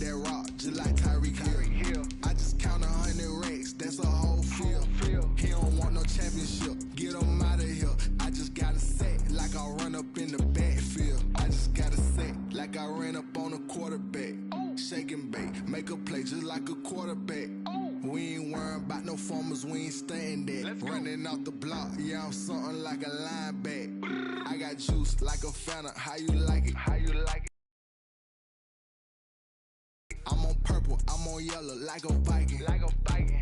that rock, just like Tyreek Hill. I just count 100 racks, that's a whole field. He don't want no championship, get him out of here. I just gotta say, like I run up in the backfield. I just gotta say, like I ran up on a quarterback. Shake and bake, make a play just like a quarterback. We ain't worrying about no formers, we ain't staying there. Running off the block, yeah, I'm something like a linebacker. I got juice like a Fanta, how you like it? How you like it? I'm on purple, I'm on yellow, like a Viking.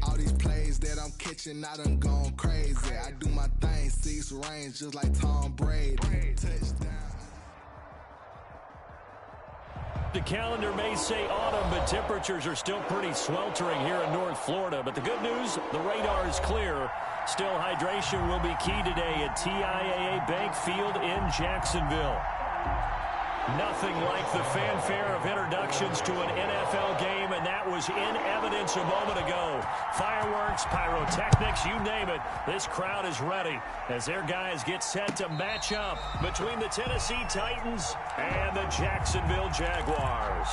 All these plays that I'm catching, I done gone crazy. I do my thing, 6 range, just like Tom Brady. Touchdown. The calendar may say autumn, but temperatures are still pretty sweltering here in North Florida. But the good news, the radar is clear. Still, hydration will be key today at TIAA Bank Field in Jacksonville. Nothing like the fanfare of introductions to an NFL game, and that was in evidence a moment ago. Fireworks, pyrotechnics, you name it. This crowd is ready as their guys get set to match up between the Tennessee Titans and the Jacksonville Jaguars.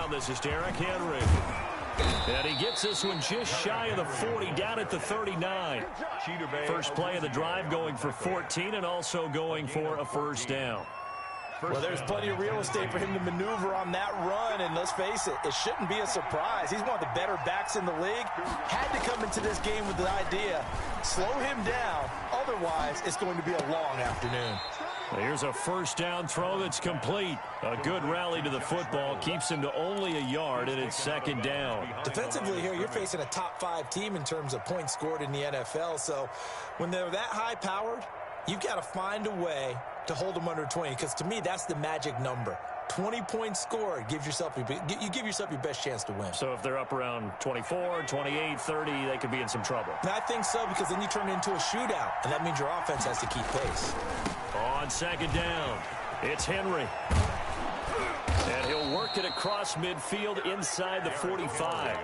This is Derrick Henry. And he gets this one just shy of the 40, down at the 39. First play of the drive, going for 14 and also going for a first down. Well, there's plenty of real estate for him to maneuver on that run, and let's face it, it shouldn't be a surprise. He's one of the better backs in the league. Had to come into this game with the idea, slow him down, otherwise it's going to be a long afternoon. Here's a first down throw that's complete. A good rally to the football keeps him to only a yard, and it's second down. Defensively here, you're facing a top 5 team in terms of points scored in the NFL, so when they're that high-powered, you've got to find a way to hold them under 20, because to me, that's the magic number. 20 points scored, you give yourself your best chance to win. So if they're up around 24, 28, 30, they could be in some trouble. And I think so, because then you turn it into a shootout, and that means your offense has to keep pace. On second down, it's Henry. And he'll work it across midfield inside the 45.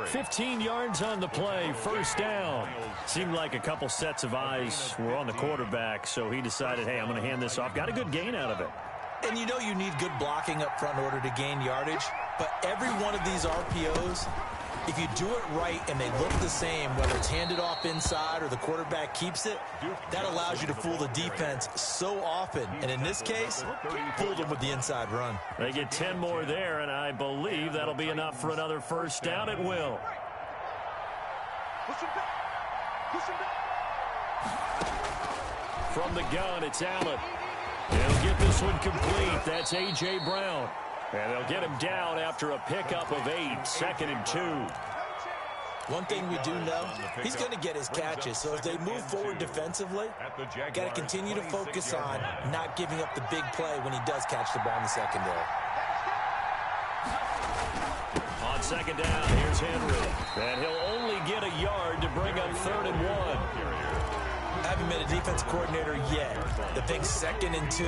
15 yards on the play, first down. Seemed like a couple sets of eyes were on the quarterback, so he decided, hey, I'm going to hand this off. Got a good gain out of it. And you know you need good blocking up front in order to gain yardage, but every one of these RPOs, if you do it right and they look the same, whether it's handed off inside or the quarterback keeps it, that allows you to fool the defense so often. And in this case, fooled them with the inside run. They get 10 more there, and I believe that'll be enough for another first down. It will. From the gun, it's Allen. He'll get this one complete. That's A.J. Brown. And they'll get him down after a pickup of 8, second and 2. One thing we do know, he's going to get his catches. So as they move forward defensively, got to continue to focus on not giving up the big play when he does catch the ball in the secondary. On second down, here's Henry. And he'll only get a yard to bring up 3rd and 1. I haven't been a defensive coordinator yet. The thing 2nd and 2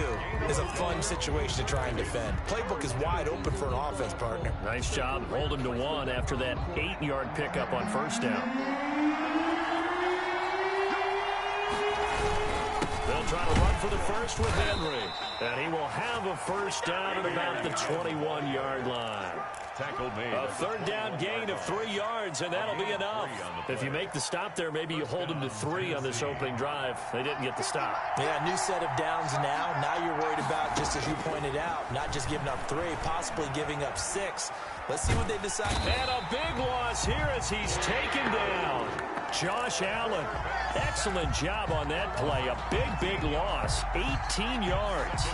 is a fun situation to try and defend. Playbook is wide open for an offense partner. Nice job. Hold him to 1 after that 8-yard pickup on first down. They'll try to run for the first with Henry. And he will have a first down at about the 21-yard line. A 3rd down gain of 3 yards, and that'll be enough. If you make the stop there, maybe you hold them to 3 on this opening drive. They didn't get the stop. Yeah, new set of downs now. Now you're worried about, just as you pointed out, not just giving up 3, possibly giving up 6. Let's see what they decide. And a big loss here as he's taken down. Josh Allen, excellent job on that play. A big loss, 18 yards.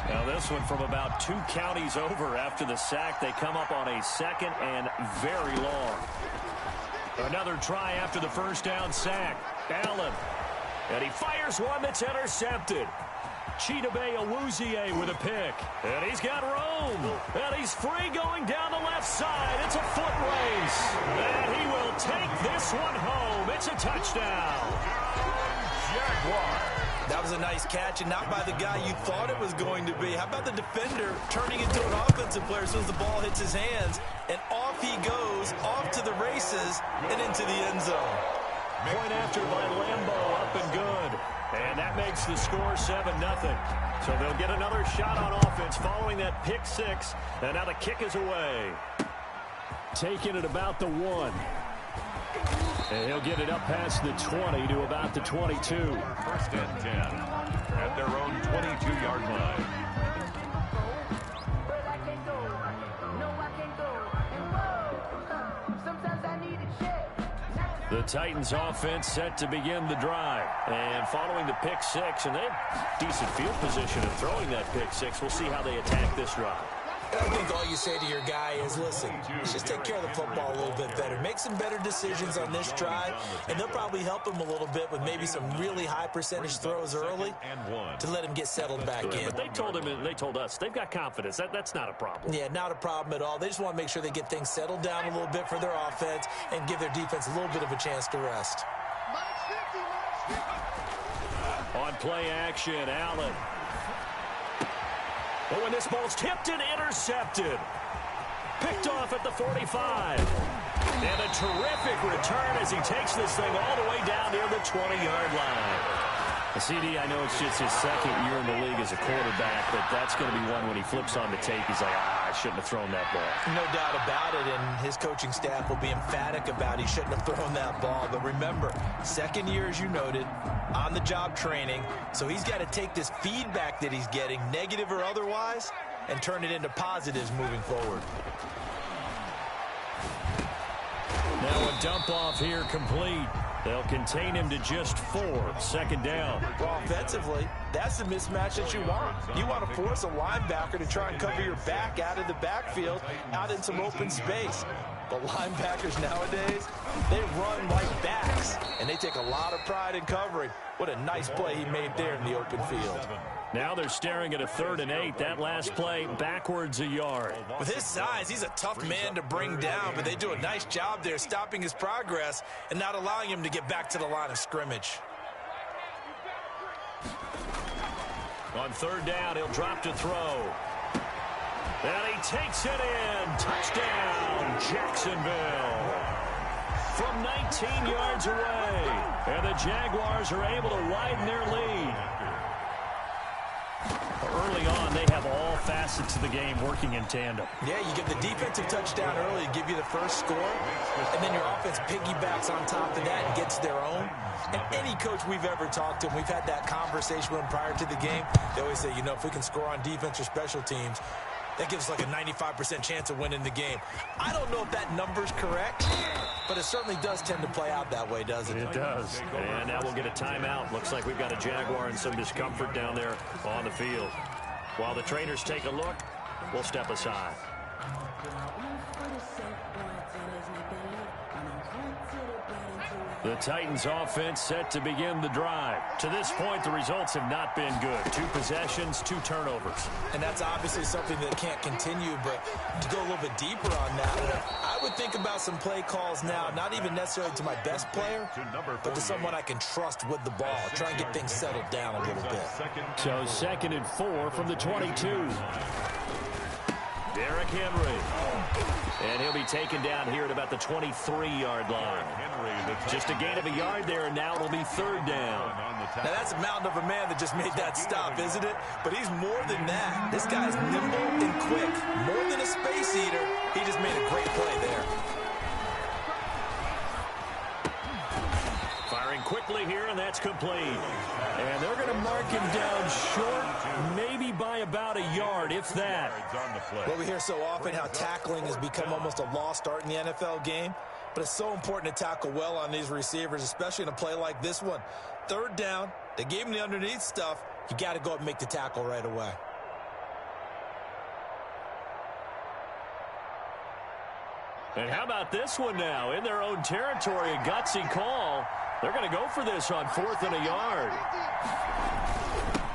Now this one from about 2 counties over after the sack. They come up on a 2nd and very long. Another try after the first down sack. Allen. And he fires one that's intercepted. Chidobe Awuzie with a pick. And he's got room. And he's free going down the left side. It's a foot race. And he will take this one home. It's a touchdown. Jaguar. That was a nice catch, and not by the guy you thought it was going to be. How about the defender turning into an offensive player as soon as the ball hits his hands, and off he goes, off to the races, and into the end zone. Point after by Lambo, up and good. And that makes the score 7-0. So they'll get another shot on offense following that pick six. And now the kick is away. Taking it about the 1. And he'll get it up past the 20 to about the 22. First and 10 at their own 22-yard line. The Titans offense set to begin the drive. And following the pick six, and they have decent field position of throwing that pick six. We'll see how they attack this drive. I think all you say to your guy is, listen, just take care of the football a little bit better. Make some better decisions on this drive, and they'll probably help him a little bit with maybe some really high percentage throws early to let him get settled back in. But they told him, and they told us, they've got confidence. That's not a problem. Yeah, not a problem at all. They just want to make sure they get things settled down a little bit for their offense and give their defense a little bit of a chance to rest. On play action, Allen. But when this ball's tipped and intercepted. Picked off at the 45. And a terrific return as he takes this thing all the way down near the 20-yard line. CD, I know it's just his second year in the league as a quarterback, but that's going to be one when he flips on the tape. He's like, I shouldn't have thrown that ball. No doubt about it, and his coaching staff will be emphatic about he shouldn't have thrown that ball. But remember, second year, as you noted, on-the-job training, so he's got to take this feedback that he's getting, negative or otherwise, and turn it into positives moving forward. Now a dump off here complete. They'll contain him to just 4. Second down. Well, offensively, that's the mismatch that you want. You want to force a linebacker to try and cover your back out of the backfield, out in some open space. But linebackers nowadays, they run like backs, and they take a lot of pride in covering. What a nice play he made there in the open field. Now they're staring at a 3rd and 8. That last play backwards a yard. With his size, he's a tough man to bring down, but they do a nice job there stopping his progress and not allowing him to get back to the line of scrimmage. On 3rd down, he'll drop to throw. And he takes it in. Touchdown, Jacksonville. From 19 yards away. And the Jaguars are able to widen their lead. Early on, they have all facets of the game working in tandem. Yeah, you get the defensive touchdown early to give you the first score, and then your offense piggybacks on top of that and gets their own. And any coach we've ever talked to, and we've had that conversation with them prior to the game, they always say, you know, if we can score on defense or special teams, that gives us like a 95% chance of winning the game. I don't know if that number's correct, but it certainly does tend to play out that way, doesn't it? It does. And now we'll get a timeout. Looks like we've got a Jaguar and some discomfort down there on the field. While the trainers take a look, we'll step aside. The Titans offense set to begin the drive. To this point, the results have not been good. 2 possessions, 2 turnovers. And that's obviously something that can't continue, but to go a little bit deeper on that one, I would think about some play calls now, not even necessarily to my best player, but to someone I can trust with the ball. Try and get things settled down a little bit. So 2nd and 4 from the 22. Derrick Henry. And he'll be taken down here at about the 23-yard line. Just a gain of a yard there, and now it'll be 3rd down. Now that's a mountain of a man that just made that stop, isn't it? But he's more than that. This guy's nimble and quick. More than a space eater, he just made a great play there. Firing quickly here, and that's complete. And they're going to mark him down short, maybe by about a yard, if that. Well, we hear so often how tackling has become almost a lost art in the NFL game, but it's so important to tackle well on these receivers, especially in a play like this one. 3rd down, they gave him the underneath stuff. You got to go up and make the tackle right away. And how about this one now? In their own territory, a gutsy call. They're going to go for this on 4th and a yard.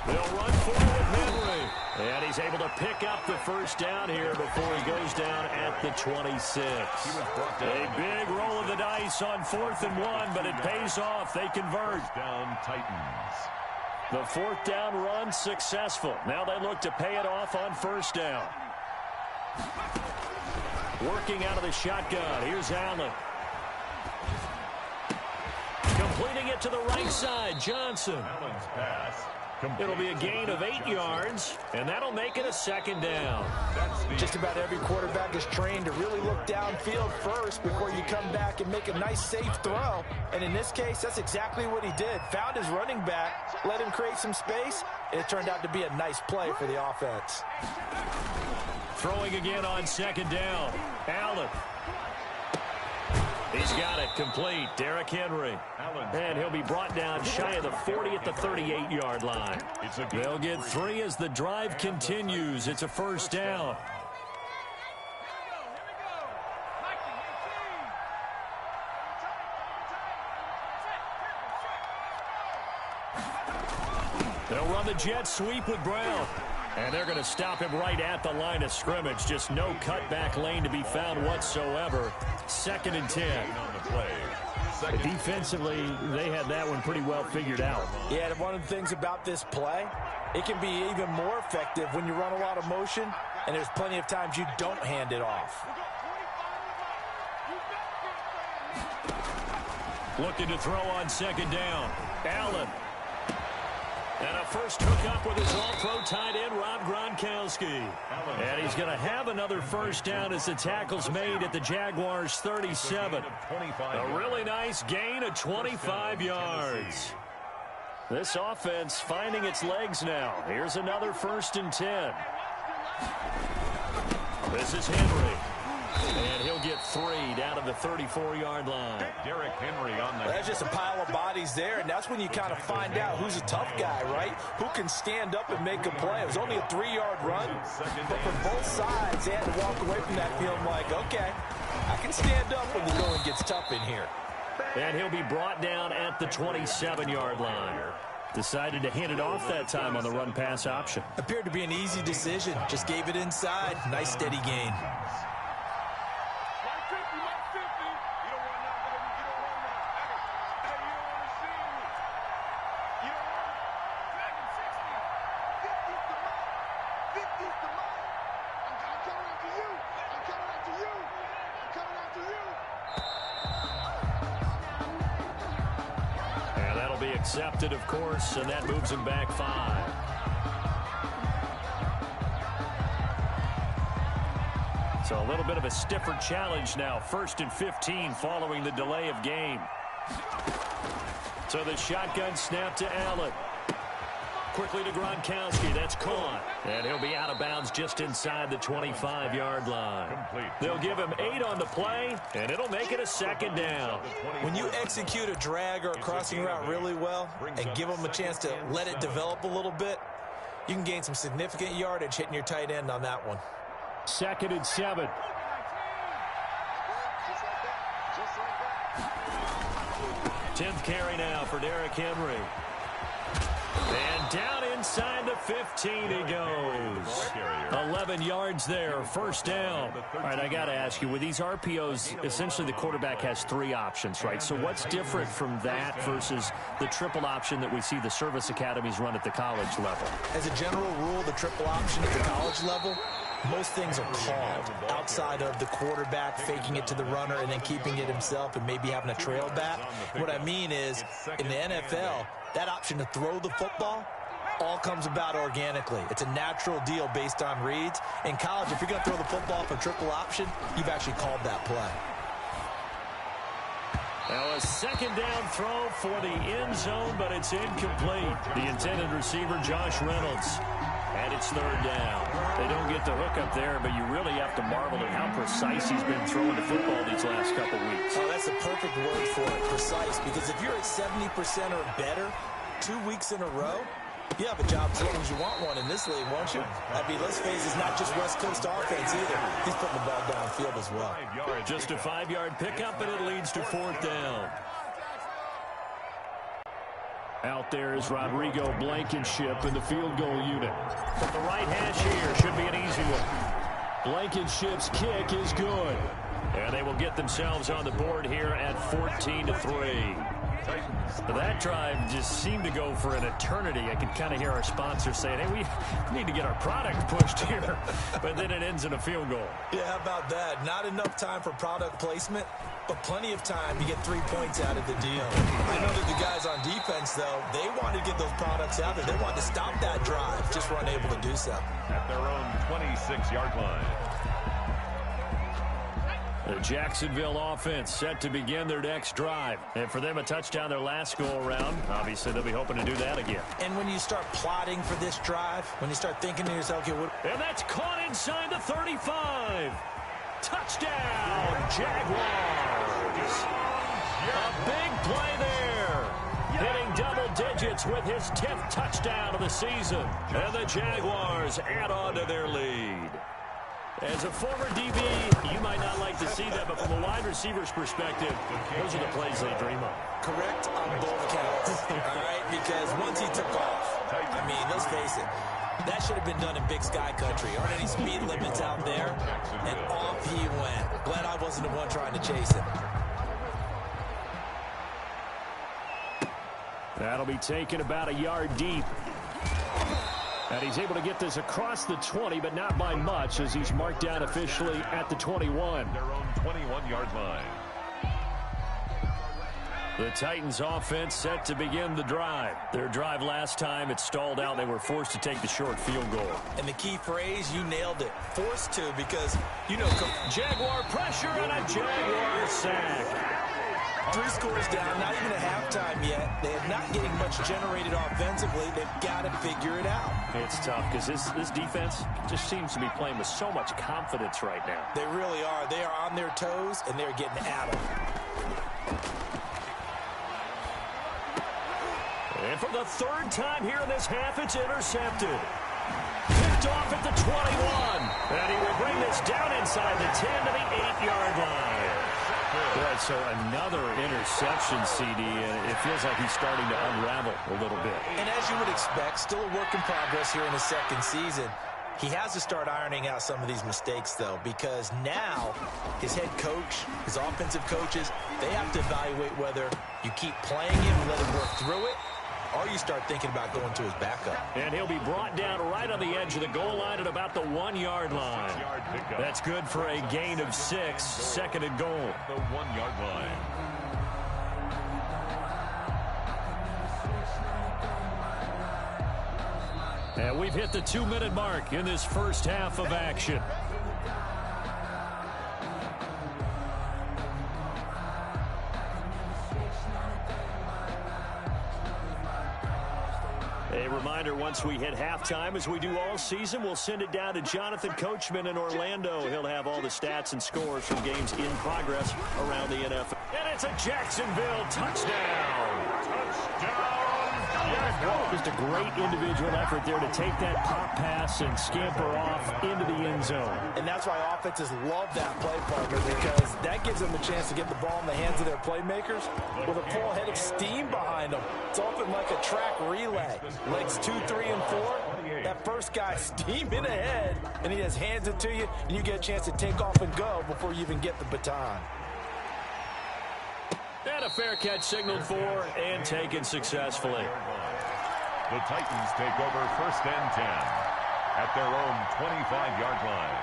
They'll run for it with Henry. And he's able to pick up the 1st down here before he goes down at the 26. A big roll of the dice on 4th and 1, but it pays off. They convert. Down Titans. The fourth down run successful. Now they look to pay it off on first down. Working out of the shotgun. Here's Allen. Completing it to the right side. Johnson. Allen's pass. It'll be a gain of 8 yards, and that'll make it a second down. Just about every quarterback is trained to really look downfield first before you come back and make a nice, safe throw. And in this case, that's exactly what he did. Found his running back, let him create some space, and it turned out to be a nice play for the offense. Throwing again on second down. Allen. He's got it complete. Derrick Henry. And he'll be brought down shy of the 40 at the 38-yard line. They'll get 3 as the drive continues. It's a first down. They'll run the jet sweep with Brown. And they're going to stop him right at the line of scrimmage. Just no cutback lane to be found whatsoever. 2nd and 10. On the play. Defensively, they had that one pretty well figured out. Yeah, and one of the things about this play, it can be even more effective when you run a lot of motion, and there's plenty of times you don't hand it off. Looking to throw on second down. Allen. And a first hookup with his all-pro tight end, Rob Gronkowski. And he's going to have another first down as the tackle's made at the Jaguars' 37. A really nice gain of 25 yards. This offense finding its legs now. Here's another 1st and 10. This is Henry. And he'll get 3 down to the 34-yard line. Derrick Henry on the... There's just a pile of bodies there, and that's when you kind of find out who's a tough guy, right? Who can stand up and make a play. It was only a 3-yard run, but from both sides, they had to walk away from that feeling like, okay, I can stand up when the going gets tough in here. And he'll be brought down at the 27-yard line. Decided to hand it off that time on the run-pass option. Appeared to be an easy decision. Just gave it inside. Nice, steady gain. Accepted, of course, and that moves him back 5. So a little bit of a stiffer challenge now. 1st and 15 following the delay of game. So the shotgun snap to Allen. Quickly to Gronkowski. That's caught. And he'll be out of bounds just inside the 25-yard line. They'll give him 8 on the play, and it'll make it a second down. When you execute a drag or a crossing route really well and give them a chance to let it develop a little bit, you can gain some significant yardage hitting your tight end on that one. 2nd and 7. Tenth carry now for Derrick Henry. And down inside the 15 he goes. 11 yards there, first down. All right, I got to ask you, with these RPOs, essentially the quarterback has 3 options, right? So what's different from that versus the triple option that we see the service academies run at the college level? As a general rule, the triple option at the college level, most things are called outside of the quarterback faking it to the runner and then keeping it himself and maybe having a trail back. What I mean is, in the NFL, that option to throw the football all comes about organically. It's a natural deal based on reads. In college, if you're going to throw the football for triple option, you've actually called that play. Now a second down throw for the end zone, but it's incomplete. The intended receiver, Josh Reynolds. And it's 3rd down. They don't get the hook up there, but you really have to marvel at how precise he's been throwing the football these last couple weeks. Oh, that's the perfect word for it, precise, because if you're at 70% or better 2 weeks in a row, you have a job as long as you want one in this league, won't you? I mean, let's face it, it's not just West Coast offense either. He's putting the ball downfield as well. Just a 5-yard pickup, and it leads to 4th down. Out there is Rodrigo Blankenship in the field goal unit. From the right hash here, should be an easy one. Blankenship's kick is good. And they will get themselves on the board here at 14-3. Titans. That drive just seemed to go for an eternity. I could kind of hear our sponsor saying, hey, we need to get our product pushed here. But then it ends in a field goal. Yeah, how about that? Not enough time for product placement, but plenty of time to get 3 points out of the deal. I know that the guys on defense, though, they wanted to get those products out there. They wanted to stop that drive, just were unable to do so. At their own 26-yard line. The Jacksonville offense set to begin their next drive. And for them, a touchdown their last go-around. Obviously, they'll be hoping to do that again. And when you start plotting for this drive, when you start thinking to yourself, okay, what... And that's caught inside the 35. Touchdown, Jaguars. A big play there. Hitting double digits with his 10th touchdown of the season. And the Jaguars add on to their lead. As a former DB, you might not like to see that, but from a wide receiver's perspective, those are the plays they dream of. Correct on both counts, all right? Because once he took off, I mean, let's face it, that should have been done in Big Sky country. Aren't any speed limits out there? And off he went. Glad I wasn't the one trying to chase him. That'll be taken about a yard deep. And he's able to get this across the 20, but not by much, as he's marked down officially at the 21. Their own 21-yard line. The Titans offense set to begin the drive. Their drive last time, it stalled out. They were forced to take the short field goal. And the key phrase, you nailed it. Forced to, because, you know, Jaguar pressure and a Jaguar sack. 3 scores down, not even at halftime yet. They are not getting much generated offensively. They've got to figure it out. It's tough because this defense just seems to be playing with so much confidence right now. They really are. They are on their toes, and they're getting at them. And for the 3rd time here in this half, it's intercepted. Picked off at the 21. And he will bring this down inside the 10 to the 8-yard line. Right, so another interception, CD, and it feels like he's starting to unravel a little bit. And as you would expect, still a work in progress here in his 2nd season. He has to start ironing out some of these mistakes, though, because now his head coach, his offensive coaches, they have to evaluate whether you keep playing him, let him work through it, or you start thinking about going to his backup. And he'll be brought down right on the edge of the goal line at about the 1-yard line. That's good for a gain of 6, 2nd and goal. The 1-yard line. And we've hit the 2-minute mark in this first half of action. A reminder, once we hit halftime, as we do all season, we'll send it down to Jonathan Coachman in Orlando. He'll have all the stats and scores from games in progress around the NFL. And it's a Jacksonville touchdown. Just a great individual effort there to take that pop pass and scamper off into the end zone. And that's why offenses love that play, partner, because that gives them a chance to get the ball in the hands of their playmakers with a full head of steam behind them. It's often like a track relay. Legs 2, 3, and 4. That first guy steaming ahead, and he just hands it to you, and you get a chance to take off and go before you even get the baton. And a fair catch signaled for and taken successfully. The Titans take over 1st and 10 at their own 25-yard line.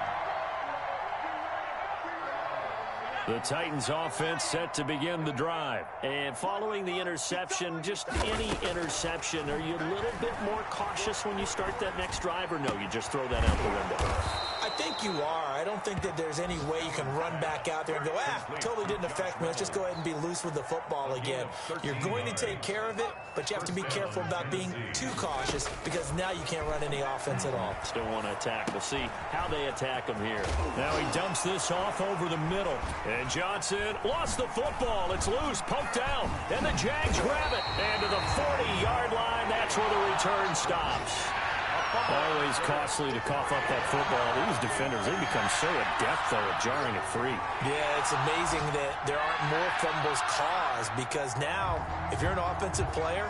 The Titans offense set to begin the drive. And following the interception, just any interception, are you a little bit more cautious when you start that next drive, or no, you just throw that out the window? I think you are. I don't think that there's any way you can run back out there and go, totally didn't affect me. Let's just go ahead and be loose with the football again. You're going to take care of it, but you have to be careful about being too cautious because now you can't run any offense at all. Still want to attack. We'll see how they attack him here. Now he dumps this off over the middle. And Johnson lost the football. It's loose, poked down. And the Jags grab it. And to the 40-yard line, that's where the return stops. Always costly to cough up that football. These defenders, they become so adept, though, at jarring it free. Yeah, it's amazing that there aren't more fumbles caused because now, if you're an offensive player,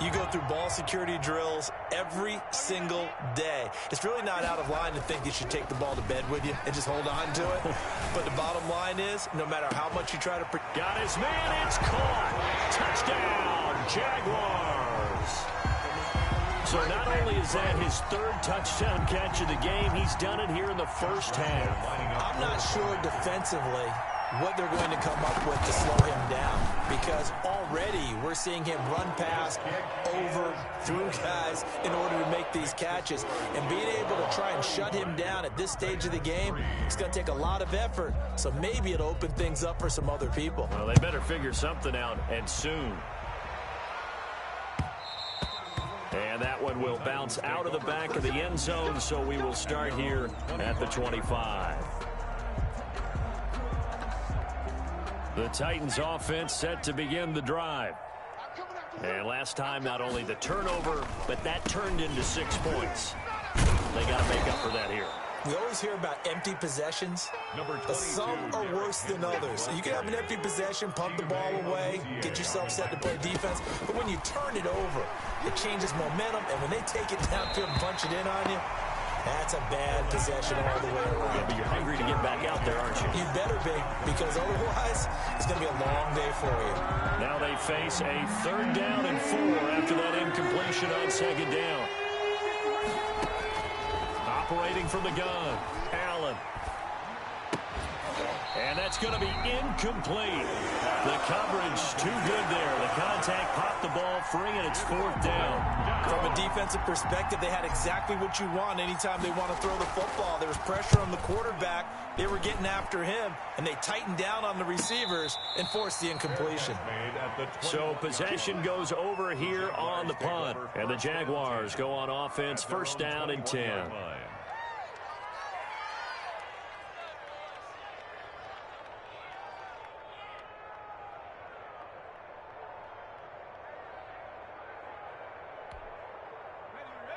You go through ball security drills every single day. It's really not out of line to think you should take the ball to bed with you and just hold on to it. But the bottom line is, no matter how much you try to... Got his man, it's caught. Touchdown, Jaguars. So not only is that his third touchdown catch of the game, he's done it here in the first half. I'm not sure defensively what they're going to come up with to slow him down, because already we're seeing him run past, over, through guys in order to make these catches. And being able to try and shut him down at this stage of the game, it's going to take a lot of effort. So maybe it'll open things up for some other people. Well, they better figure something out, and soon. And that one will bounce out of the back of the end zone, so we will start here at the 25. The Titans offense set to begin the drive. And last time, not only the turnover, but that turned into 6 points. They got to make up for that here. We always hear about empty possessions, but some are worse than others. You can have an empty possession, pump the ball away, get yourself set to play defense, but when you turn it over, it changes momentum, and when they take it downfield and punch it in on you, that's a bad possession all the way around. Yeah, but you're hungry to get back out there, aren't you? You better be, because otherwise, it's going to be a long day for you. Now they face a 3rd down and 4 after that incompletion on 2nd down. Operating from the gun, Allen. And that's going to be incomplete. The coverage too good there. The contact popped the ball free, and it's 4th down. From a defensive perspective, they had exactly what you want anytime they want to throw the football. There was pressure on the quarterback. They were getting after him, and they tightened down on the receivers and forced the incompletion. So possession goes over here on the punt, and the Jaguars go on offense, 1st down and 10.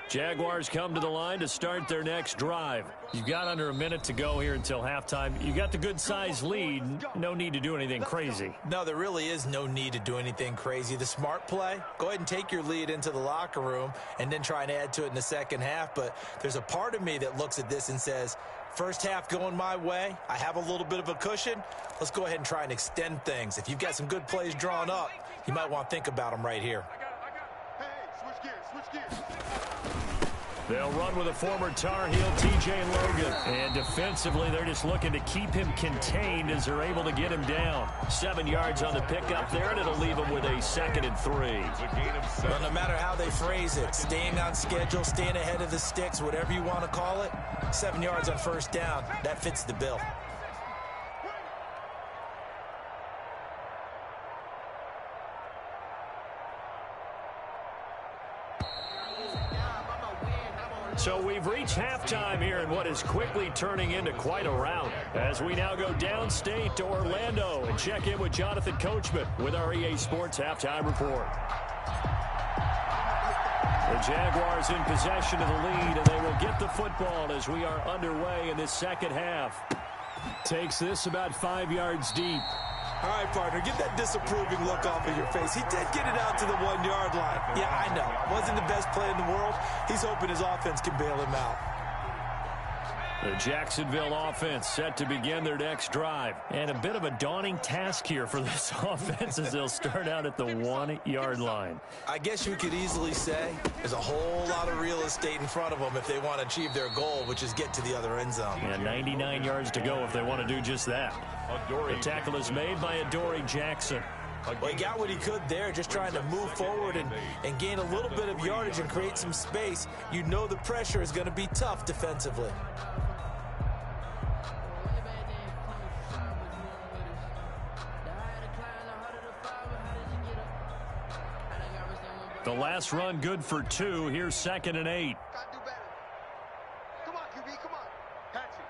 Jaguars come to the line to start their next drive. You've got under a minute to go here until halftime. You got the good-sized lead. No need to do anything crazy. No, there really is no need to do anything crazy. The smart play, go ahead and take your lead into the locker room and then try and add to it in the second half. But there's a part of me that looks at this and says, first half going my way, I have a little bit of a cushion. Let's go ahead and try and extend things. If you've got some good plays drawn up, you might want to think about them right here. They'll run with a former Tar Heel, TJ Logan. And defensively, they're just looking to keep him contained as they're able to get him down. 7 yards on the pickup there, and it'll leave him with a 2nd and 3. Well, no matter how they phrase it, staying on schedule, staying ahead of the sticks, whatever you want to call it, 7 yards on 1st down, that fits the bill. So we've reached halftime here in what is quickly turning into quite a rout as we now go downstate to Orlando and check in with Jonathan Coachman with our EA Sports Halftime Report. The Jaguars in possession of the lead, and they will get the football as we are underway in this second half. Takes this about 5 yards deep. All right, partner, get that disapproving look off of your face. He did get it out to the 1 yard line. Yeah, I know. Wasn't the best play in the world. He's hoping his offense can bail him out. The Jacksonville offense set to begin their next drive. And a bit of a daunting task here for this offense as they'll start out at the 1 yard line. I guess you could easily say there's a whole lot of real estate in front of them if they want to achieve their goal, which is get to the other end zone. And 99 yards to go if they want to do just that. The tackle is made by Adoree Jackson. Well, he got what he could there, just trying to move forward and gain a little bit of yardage and create some space. You know the pressure is going to be tough defensively. The last run good for 2. Here's 2nd and 8. Come on, QB, come on. Patch it.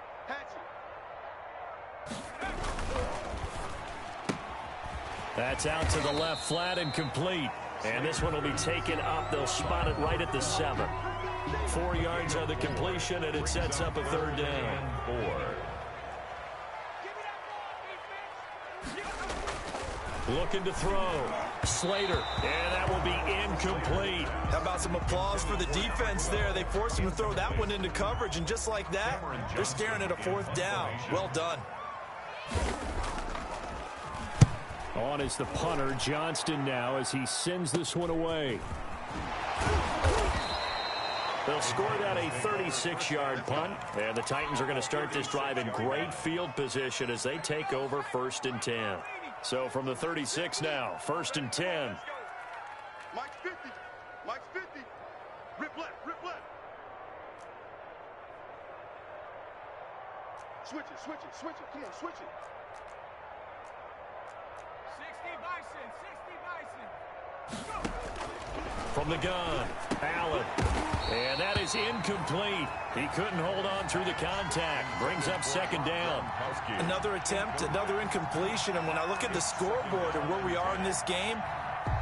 That's out to the left, flat and complete. And this one will be taken up. They'll spot it right at the 7. 4 yards on the completion, and it sets up a 3rd down. 4. Looking to throw. Slater, and that will be incomplete. How about some applause for the defense there? They forced him to throw that one into coverage, and just like that, they're staring at a 4th down. Well done. On is the punter, Johnston, now as he sends this one away. They'll score that a 36-yard punt, and the Titans are going to start this drive in great field position as they take over 1st and 10. So from the 36 now, 1st and 10. Mike's 50. Mike's 50. Rip left. Rip left. Switch it. Switch it. Switch it. Come on, switch it. 60 Bison. 60 Bison. Go. From the gun, Allen. And that is incomplete. He couldn't hold on through the contact. Brings up 2nd down. Another attempt, another incompletion. And when I look at the scoreboard and where we are in this game,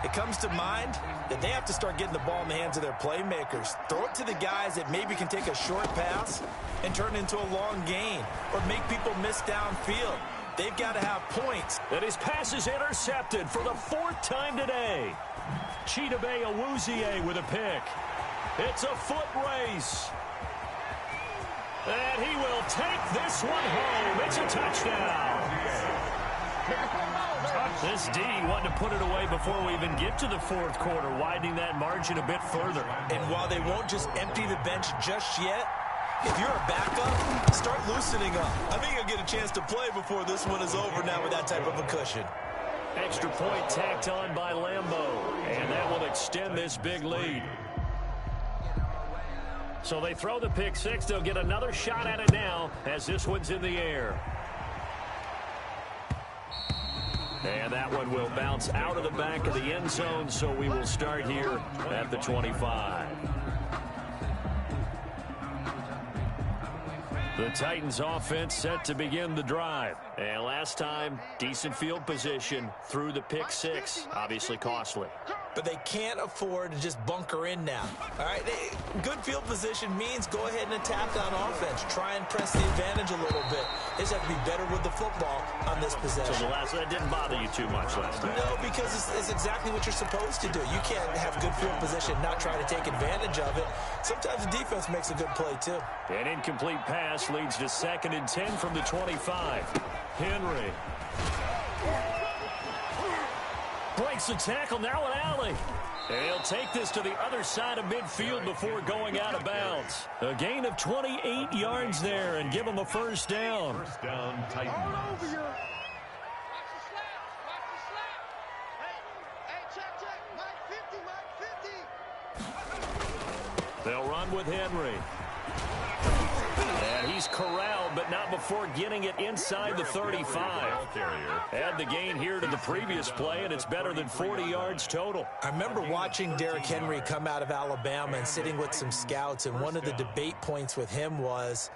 it comes to mind that they have to start getting the ball in the hands of their playmakers. Throw it to the guys that maybe can take a short pass and turn it into a long gain or make people miss downfield. They've got to have points. And his pass is intercepted for the 4th time today. Chidobe Awuzie with a pick. It's a foot race. And he will take this one home. It's a touchdown. This D wanted to put it away before we even get to the 4th quarter, widening that margin a bit further. And while they won't just empty the bench just yet, if you're a backup, start loosening up. I think you'll get a chance to play before this one is over now with that type of a cushion. Extra point tacked on by Lambeau, and that will extend this big lead. So they throw the pick 6. They'll get another shot at it now as this one's in the air. And that one will bounce out of the back of the end zone, so we will start here at the 25. The Titans offense set to begin the drive. And last time, decent field position through the pick 6. Obviously costly. But they can't afford to just bunker in now. All right, good field position means go ahead and attack on offense. Try and press the advantage a little bit. They just have to be better with the football on this possession. So that didn't bother you too much last time? No, because it's exactly what you're supposed to do. You can't have good field position and not try to take advantage of it. Sometimes the defense makes a good play, too. An incomplete pass leads to 2nd and 10 from the 25. Henry breaks the tackle, now an alley. And he'll take this to the other side of midfield before going out of bounds. A gain of 28 yards there and give him a 1st down. 1st down, Titans. Watch the slap. Watch the slap. Hey, check. Mike 50. They'll run with Henry. And he's corralled, but not before getting it inside the 35. Add the gain here to the previous play, and it's better than 40 yards total. I remember watching Derrick Henry come out of Alabama and sitting with some scouts, and one of the debate points with him was,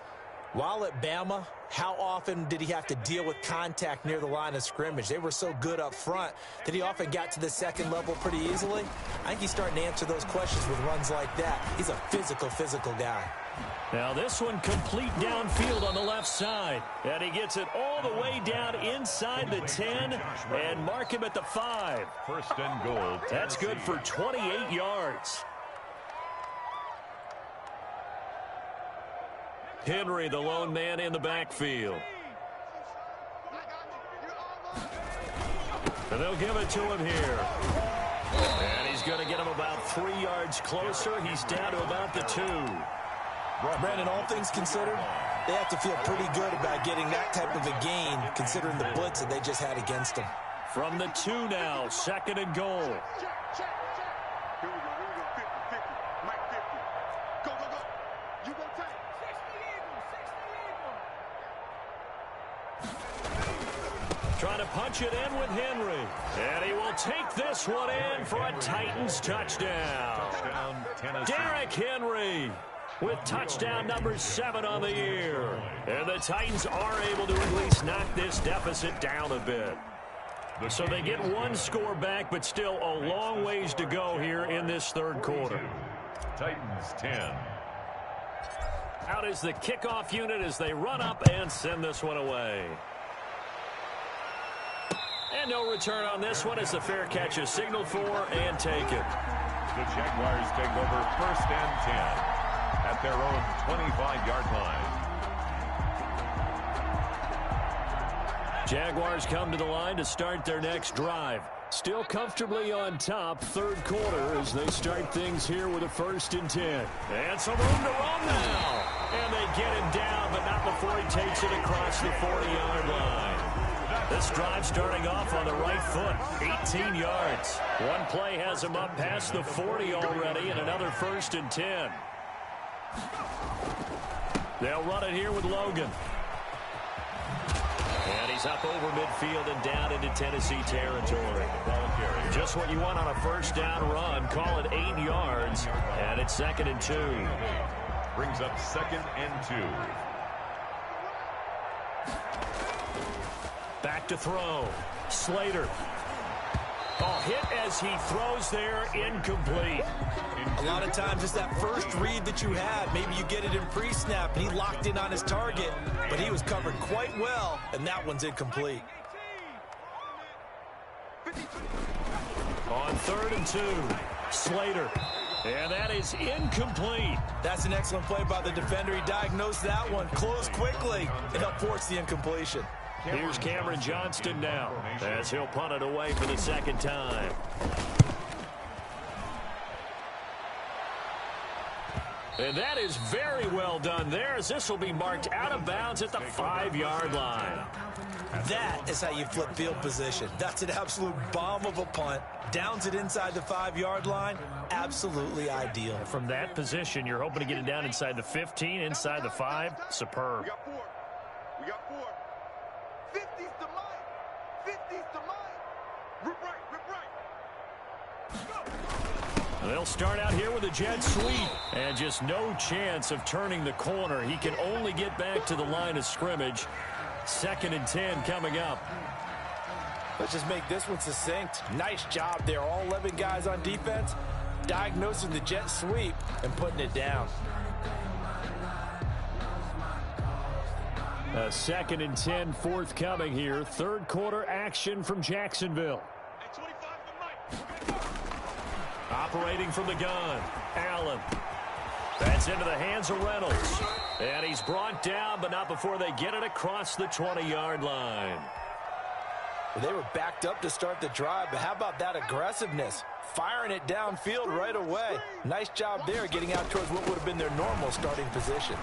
while at Bama, how often did he have to deal with contact near the line of scrimmage? They were so good up front that he often got to the 2nd level pretty easily. I think he's starting to answer those questions with runs like that. He's a physical guy. Now this one complete downfield on the left side. And he gets it all the way down inside the 10 and mark him at the 5. 1st and goal. That's good for 28 yards. Henry, the lone man in the backfield. And they'll give it to him here. And he's going to get him about 3 yards closer. He's down to about the 2. Brandon, all things considered, they have to feel pretty good about getting that type of a gain, considering the blitz that they just had against them. From the 2 now, 2nd and goal. Check. Here we go. 50. Mike 50. Go. You go tight. 60 Eagles. Trying to punch it in with Henry. And he will take this one in for a Titans touchdown. Touchdown, Tennessee. Derrick Henry with touchdown number 7 on the year. And the Titans are able to at least knock this deficit down a bit. So they get 1 score back, but still a long ways to go here in this 3rd quarter. Titans 10. Out is the kickoff unit as they run up and send this one away. And no return on this one as the fair catch is signaled for and taken. The Jaguars take over 1st and 10 at their own 25-yard line. Jaguars come to the line to start their next drive. Still comfortably on top, 3rd quarter as they start things here with a 1st and 10. And some room to run now. And they get him down, but not before he takes it across the 40-yard line. This drive starting off on the right foot, 18 yards. One play has him up past the 40 already, and another 1st and 10. They'll run it here with Logan. And he's up over midfield and down into Tennessee territory. Just what you want on a 1st down run. Call it 8 yards, and it's 2nd and 2. Brings up 2nd and 2. Back to throw. Slater. Oh, hit as he throws there, incomplete. A lot of times it's that first read that you have. Maybe you get it in pre-snap, and he locked in on his target, but he was covered quite well, and that one's incomplete. On 3rd and 2, Slater. And that is incomplete. That's an excellent play by the defender. He diagnosed that one, closed quickly, and helped force the incompletion. Here's Cameron Johnston now as he'll punt it away for the 2nd time. And that is very well done there as this will be marked out of bounds at the 5-yard line. That is how you flip field position. That's an absolute bomb of a punt. Downs it inside the 5-yard line. Absolutely ideal. From that position, you're hoping to get it down inside the 15, inside the 5. Superb. We got 4. We got 4. 50's to mine. 50's to mine. Rip right, rip right. They'll start out here with a jet sweep. And just no chance of turning the corner. He can only get back to the line of scrimmage. 2nd and 10 coming up. Let's just make this one succinct. Nice job there. All 11 guys on defense diagnosing the jet sweep and putting it down. A 2nd and 10 forthcoming here. 3rd quarter action from Jacksonville. Operating from the gun, Allen. That's into the hands of Reynolds. And he's brought down, but not before they get it across the 20-yard line. Well, they were backed up to start the drive, but how about that aggressiveness? Firing it downfield right away. Nice job there getting out towards what would have been their normal starting position.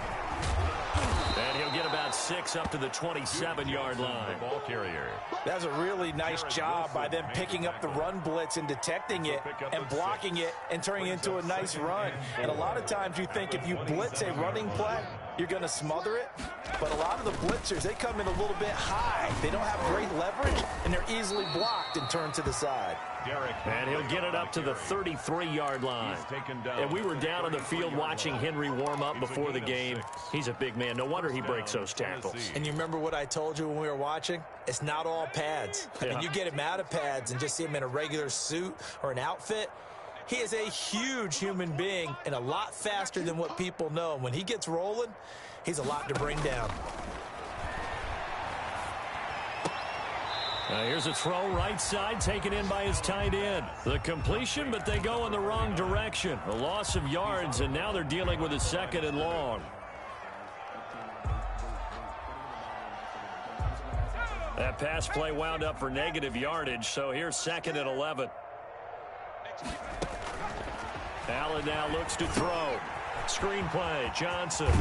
And he'll get about 6 up to the 27-yard line. Ball carrier. That's a really nice job by them picking up the run blitz and detecting it and blocking it and turning it into a nice run. And a lot of times you think if you blitz a running play, you're going to smother it. But a lot of the blitzers, they come in a little bit high. They don't have great leverage, and they're easily blocked and turned to the side. And he'll get it up to the 33-yard line. And we were down on the field watching Henry warm up before the game. He's a big man. No wonder he breaks those tackles. And you remember what I told you when we were watching? It's not all pads. I mean, you get him out of pads and just see him in a regular suit or an outfit. He is a huge human being and a lot faster than what people know. When he gets rolling, he's a lot to bring down. Here's a throw right side taken in by his tight end. The completion, but they go in the wrong direction. A loss of yards, and now they're dealing with a 2nd and long. That pass play wound up for negative yardage, so here's 2nd and 11. Allen now looks to throw. Screenplay, Johnson.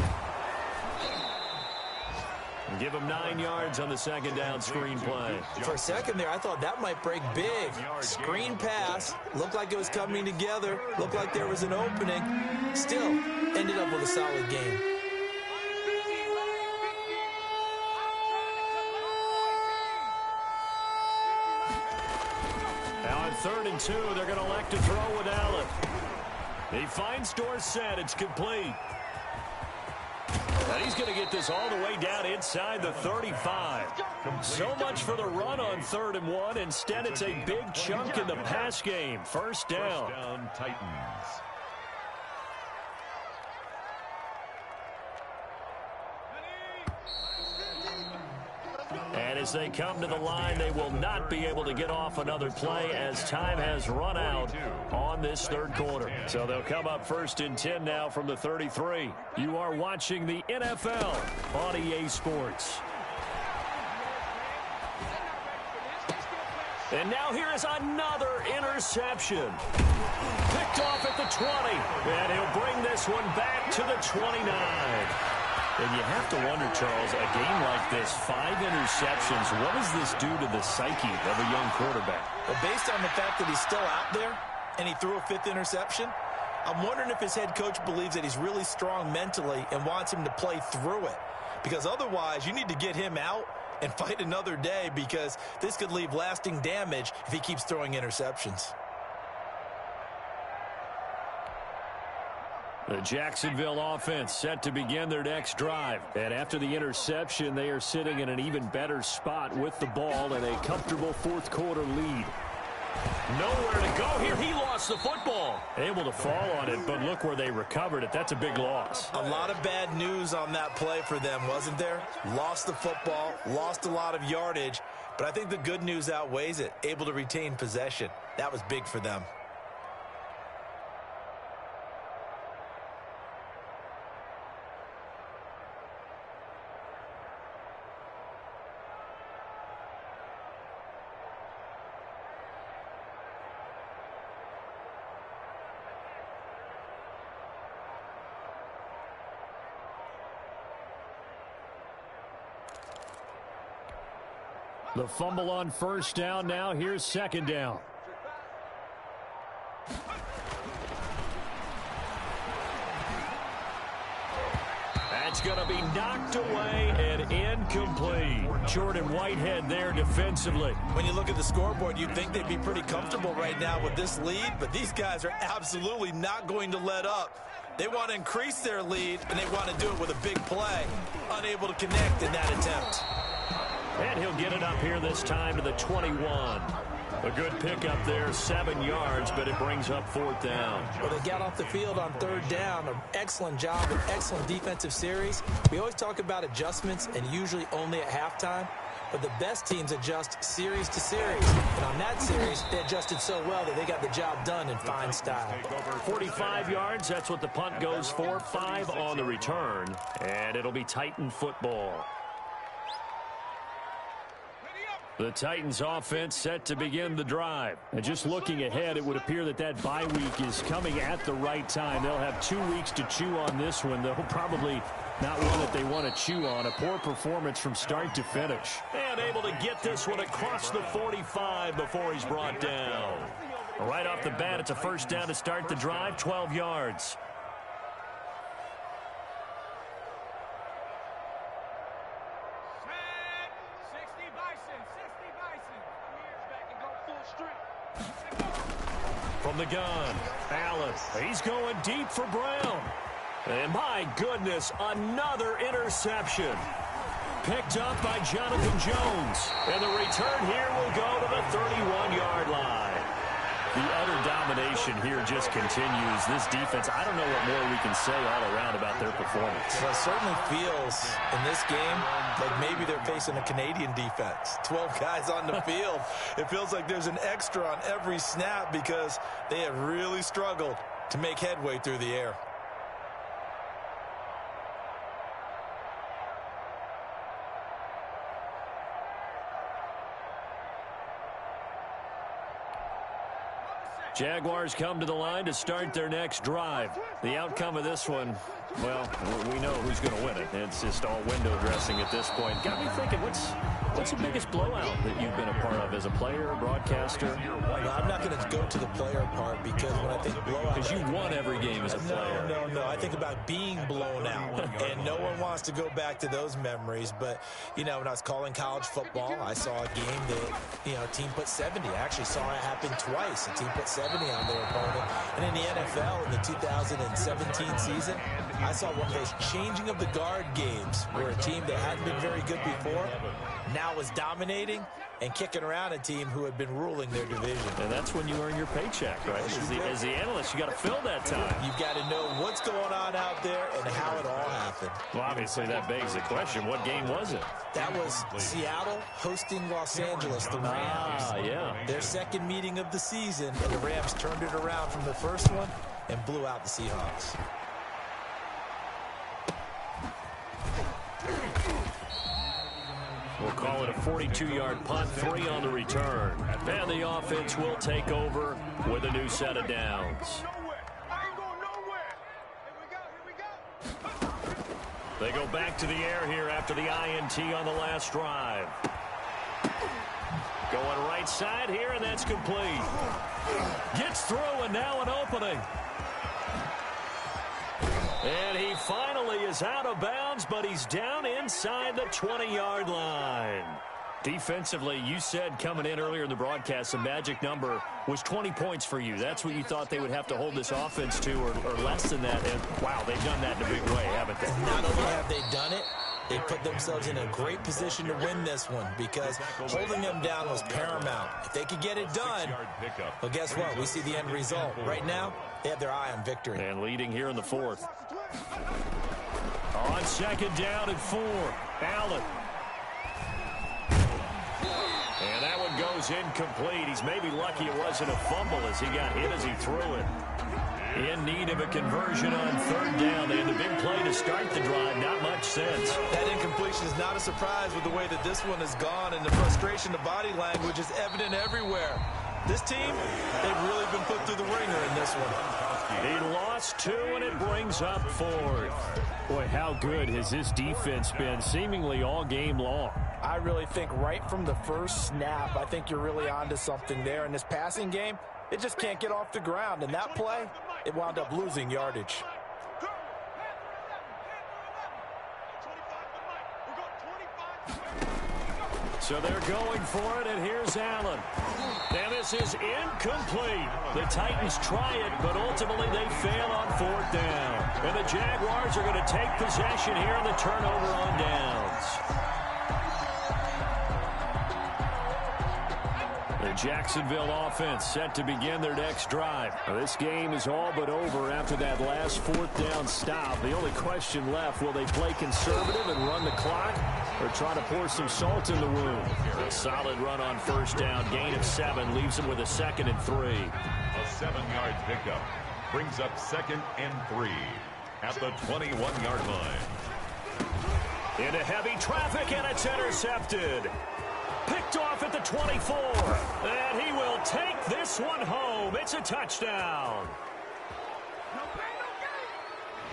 Give him 9 yards on the 2nd down screenplay. For a second there, I thought that might break big. Screen pass, looked like it was coming together, looked like there was an opening. Still, ended up with a solid game. Now on 3rd and 2, they're going to elect to throw with Allen. He finds Dorsett. It's complete. And he's going to get this all the way down inside the 35. So much for the run on 3rd and 1. Instead, it's a big chunk in the pass game. First down. First down, Titans. And As they come to the line, they will not be able to get off another play as time has run out on this third quarter. So they'll come up 1st and 10 now from the 33. You are watching the NFL on EA Sports. And now here is another interception. Picked off at the 20. And he'll bring this one back to the 29. And you have to wonder, Charles, a game like this, 5 interceptions, what does this do to the psyche of a young quarterback? Well, based on the fact that he's still out there and he threw a 5th interception, I'm wondering if his head coach believes that he's really strong mentally and wants him to play through it. Because otherwise, you need to get him out and fight another day, because this could leave lasting damage if he keeps throwing interceptions. The Jacksonville offense set to begin their next drive. And after the interception, they are sitting in an even better spot with the ball and a comfortable 4th quarter lead. Nowhere to go here. He lost the football. Able to fall on it, but look where they recovered it. That's a big loss. A lot of bad news on that play for them, wasn't there? Lost the football, lost a lot of yardage, but I think the good news outweighs it. Able to retain possession. That was big for them. The fumble on 1st down now. Here's 2nd down. That's going to be knocked away and incomplete. Jordan Whitehead there defensively. When you look at the scoreboard, you'd think they'd be pretty comfortable right now with this lead, but these guys are absolutely not going to let up. They want to increase their lead, and they want to do it with a big play. Unable to connect in that attempt. And he'll get it up here this time to the 21. A good pickup there, 7 yards, but it brings up 4th down. Well, they got off the field on 3rd down. An excellent job, an excellent defensive series. We always talk about adjustments, and usually only at halftime. But the best teams adjust series to series. And on that series, they adjusted so well that they got the job done in fine style. 45 yards, that's what the punt goes for. 5 on the return, and it'll be Titan football. The Titans offense set to begin the drive. And just looking ahead, it would appear that that bye week is coming at the right time. They'll have 2 weeks to chew on this one, though probably not one that they want to chew on. A poor performance from start to finish. And able to get this one across the 45 before he's brought down. Right off the bat, it's a 1st down to start the drive, 12 yards. From the gun, Allen. He's going deep for Brown. And my goodness, another interception. Picked up by Jonathan Jones. And the return here will go to the 31-yard line. The utter domination here just continues. This defense, I don't know what more we can say all around about their performance. Well, it certainly feels in this game like maybe they're facing a Canadian defense. 12 guys on the field. It feels like there's an extra on every snap because they have really struggled to make headway through the air. Jaguars come to the line to start their next drive. The outcome of this one, well, we know who's going to win it. It's just all window dressing at this point. Got me thinking, what's the biggest blowout that you've been a part of as a player, a broadcaster? Well, I'm not going to go to the player part because when I think blowout... Because you won every game as a player. No. I think about being blown out. And no one wants to go back to those memories. But, you know, when I was calling college football, I saw a game that, you know, a team put 70. I actually saw it happen twice. A team put 70 on their opponent. And in the NFL, in the 2017 season, I saw one of those changing of the guard games where a team that hadn't been very good before now was dominating and kicking around a team who had been ruling their division. And that's when you earn your paycheck, right? As the analyst, you got to fill that time. You've got to know what's going on out there and how it all happened. Well, obviously that begs the question, what game was it? That was Seattle hosting Los Angeles, the Rams. Yeah. Their second meeting of the season, and the Rams turned it around from the first one and blew out the Seahawks. We'll call it a 42-yard punt, 3 on the return. And the offense will take over with a new set of downs. They go back to the air here after the INT on the last drive. Going right side here, and that's complete. Gets through, and now an opening. And he finally is out of bounds, but he's down inside the 20-yard line. Defensively, you said coming in earlier in the broadcast, the magic number was 20 points for you. That's what you thought they would have to hold this offense to, or less than that. And, wow, they've done that in a big way, haven't they? Not only have they done it, they put themselves in a great position to win this one because holding them down was paramount. If they could get it done, well, guess what? We see the end result. Right now, they have their eye on victory. And leading here in the fourth. On second down and 4, Allen. And that one goes incomplete. He's maybe lucky it wasn't a fumble as he got hit as he threw it. In need of a conversion on third down. They had the big play to start the drive. Not much sense. That incompletion is not a surprise with the way that this one has gone, and the frustration, the body language is evident everywhere. This team, they've really been put through the ringer in this one. He lost 2, and it brings up 4th. Boy, how good has this defense been seemingly all game long? I really think right from the first snap, I think you're really onto something there. In this passing game, it just can't get off the ground. And that play, it wound up losing yardage. So they're going for it, and here's Allen. And this is incomplete. The Titans try it, but ultimately they fail on 4th down. And the Jaguars are going to take possession here on the turnover on downs. The Jacksonville offense set to begin their next drive. Now, this game is all but over after that last 4th down stop. The only question left, will they play conservative and run the clock or try to pour some salt in the wound? A solid run on first down, gain of 7, leaves them with a 2nd and 3. A 7-yard pickup brings up 2nd and 3 at the 21-yard line. Into heavy traffic, and it's intercepted. Picked off at the 24, and he will take this one home. It's a touchdown.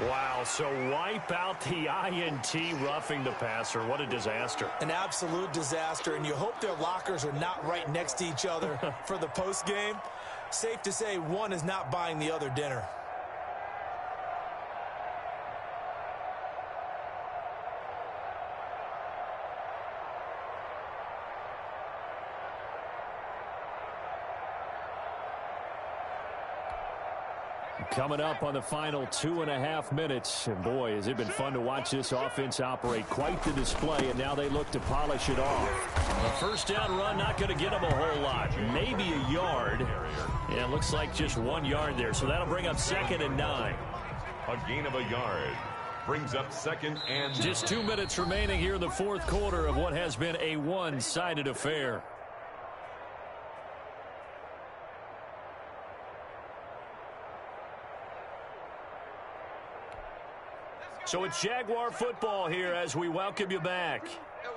Wow, so wipe out the INT roughing the passer. What a disaster. An absolute disaster, and you hope their lockers are not right next to each other for the postgame. Safe to say one is not buying the other dinner. Coming up on the final 2.5 minutes. And boy, has it been fun to watch this offense operate. Quite the display, and now they look to polish it off. A first down run, not going to get them a whole lot. Maybe a yard. Yeah, it looks like just 1 yard there. So that'll bring up 2nd and 9. A gain of a yard brings up 2nd and... Just 2 minutes remaining here in the fourth quarter of what has been a one-sided affair. So it's Jaguar football here as we welcome you back.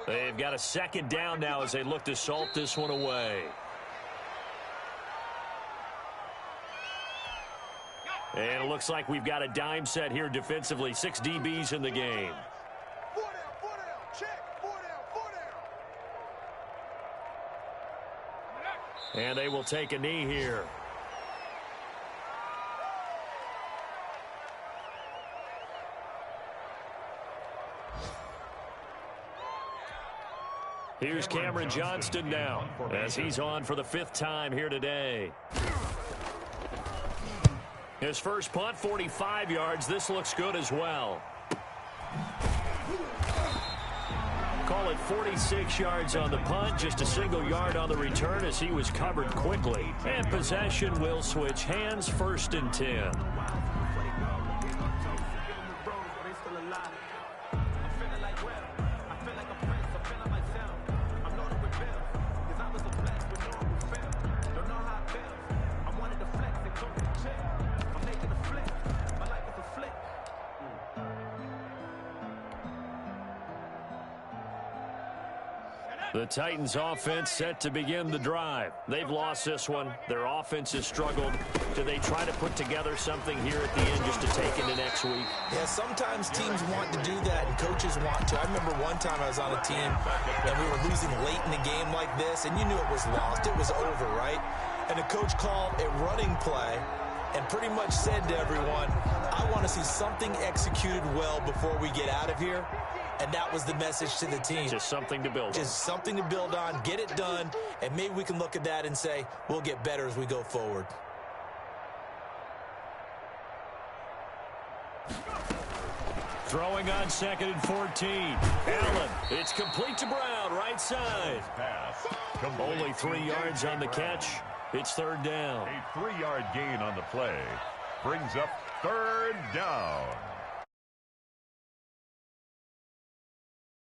They've got a 2nd down now as they look to salt this one away. And it looks like we've got a dime set here defensively. 6 DBs in the game. 4 down, 4 down, check, 4 down, 4 down. And they will take a knee here. Here's Cameron Johnston now as he's on for the 5th time here today. His first punt, 45 yards. This looks good as well. Call it 46 yards on the punt, just a single yard on the return as he was covered quickly. And possession will switch hands, 1st and 10. The Titans offense set to begin the drive. They've lost this one. Their offense has struggled. Do they try to put together something here at the end just to take into next week? Yeah, sometimes teams want to do that and coaches want to. I remember one time I was on a team and we were losing late in a game like this, and you knew it was lost. It was over, right? And the coach called a running play and pretty much said to everyone, I want to see something executed well before we get out of here. And that was the message to the team. Just something to build on. Just something to build on, get it done, and maybe we can look at that and say, we'll get better as we go forward. Throwing on 2nd and 14. Allen, it's complete to Brown, right side. Pass. Only 3 yards on the catch. It's 3rd down. A 3-yard gain on the play brings up 3rd down.